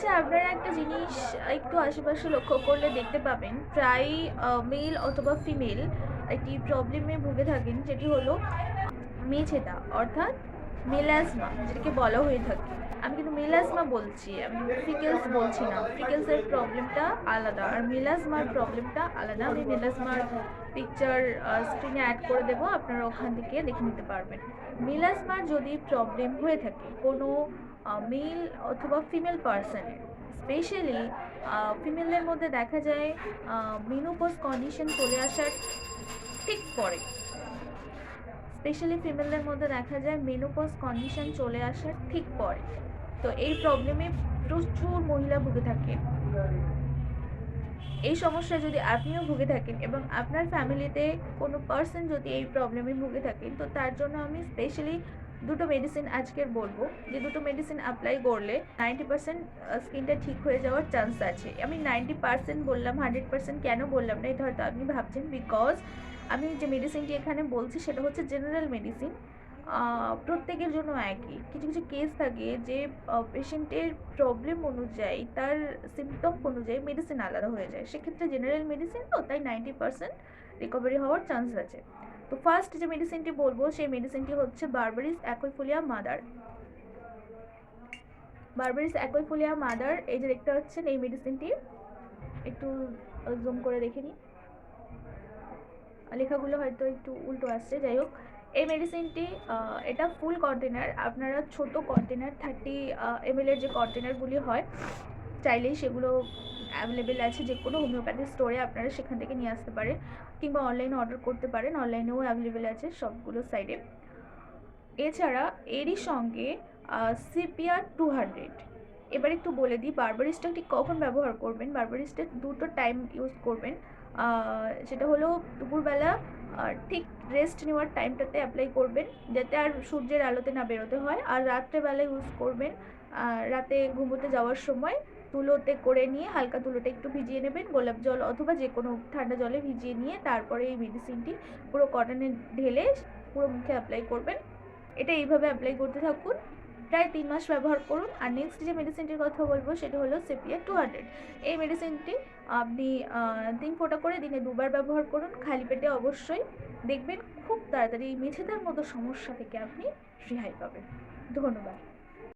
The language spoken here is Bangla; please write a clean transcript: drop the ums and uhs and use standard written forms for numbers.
আচ্ছা, আপনারা একটা জিনিস একটু আশেপাশে লক্ষ্য করলে দেখতে পাবেন, প্রায়ই মেল অথবা ফিমেল একটি প্রবলেমে ভুগে থাকেন, যেটি হলো মেছেদা, অর্থাৎ মেলাজমা, যেটাকে বলা হয়ে থাকে। আমি কিন্তু মেলাজমা বলছি, আমি ফ্রিকেলস বলছি না। ফ্রিকেলসের প্রবলেমটা আলাদা আর মেলাজমার প্রবলেমটা আলাদা। আমি মেলাজমার পিকচার স্ক্রিনে অ্যাড করে দেবো, আপনারা ওখান থেকে দেখে নিতে পারবেন। মেলাজমার যদি প্রবলেম হয়ে থাকে কোনো মেল অথবা ফিমেল পার্সনের, স্পেশালি ফিমেলদের মধ্যে দেখা যায় মেনোপজ কন্ডিশন চলে আসার ঠিক পরে, স্পেশালি ফিমেলদের মধ্যে দেখা যায় মেনোপজ কন্ডিশন চলে আসার ঠিক পরে। তো এই প্রবলেমে প্রচুর মহিলা ভুগে থাকে। এই সমস্যায় যদি আপনিও ভুগে থাকেন এবং আপনার ফ্যামিলিতে কোনো পার্সন যদি এই প্রবলেমে ভুগে থাকেন, তো তার জন্য আমি স্পেশালি দুটো মেডিসিন আজকের বলবো, যে দুটো মেডিসিন অ্যাপ্লাই করলে 90% স্কিনটা ঠিক হয়ে যাওয়ার চান্স আছে। আমি 90% বললাম, 100% কেন বললাম না, এটা হয়তো আপনি ভাবছেন, বিকজ আমি যে মেডিসিনটি এখানে বলছি সেটা হচ্ছে জেনারেল মেডিসিন। প্রত্যেকের জন্য একই। কিছু কিছু কেস থাকে যে পেশেন্টের প্রবলেম অনুযায়ী, তার সিমটম অনুযায়ী মেডিসিন আলাদা হয়ে যায়। সেক্ষেত্রে জেনারেল মেডিসিন তো, তাই 90% রিকভারি হওয়ার চান্স আছে। তো ফার্স্ট যে মেডিসিনটি বলবো সেই মেডিসিনটি হচ্ছে বারবারিস অ্যাকুইফোলিয়া মাদার। বারবারিস অ্যাকুইফোলিয়া মাদার, এই যে দেখতে পাচ্ছেন এই মেডিসিনটি, একটু জুম করে দেখে নিন, লেখাগুলো হয়তো একটু উল্টো আসছে, যাই হোক। এই মেডিসিনটি এটা ফুল কন্টেনার, আপনারা ছোট কন্টেনার 30 ml এর যে কন্টেনারগুলি হয়, চাইলেই সেগুলো অ্যাভেলেবেল আছে যে কোনো হোমিওপ্যাথি স্টোরে, আপনারা সেখান থেকে নিয়ে আসতে পারেন, কিংবা অনলাইনে অর্ডার করতে পারেন, অনলাইনেও অ্যাভেলেবেল আছে সবগুলো সাইডে। এছাড়া এরই সঙ্গে সিপিআর 200। এবার একটু বলে দিই বারবারিসটা ঠিক কখন ব্যবহার করবেন। বারবারিসটা দুটো টাইম ইউজ করবেন। সেটা হলো দুপুরবেলা ঠিক রেস্ট নেওয়ার টাইমটাতে অ্যাপ্লাই করবেন, যাতে আর সূর্যের আলোতে না বেরোতে হয়। আর রাত্রেবেলা ইউজ করবেন, রাতে ঘুমোতে যাওয়ার সময় তুলোতে করে নিয়ে, হালকা তুলোটা একটু ভিজিয়ে নেবেন, গোলাপ জল অথবা যে কোনো ঠান্ডা জলে ভিজিয়ে নিয়ে তারপরে এই মেডিসিনটি পুরো কটনে ঢেলে পুরো মুখে অ্যাপ্লাই করবেন। এটা এইভাবে অ্যাপ্লাই করতে থাকুন, প্রায় 3 মাস ব্যবহার করুন। আর নেক্সট যে মেডিসিনটির কথা বলবো সেটা হলো সেপিয়া 200। এই মেডিসিনটি আপনি 3 ফোঁটা করে দিনে 2বার ব্যবহার করুন, খালি পেটে অবশ্যই। দেখবেন খুব তাড়াতাড়ি মেছেদার মতো সমস্যা থেকে আপনি রেহাই পাবেন। ধন্যবাদ।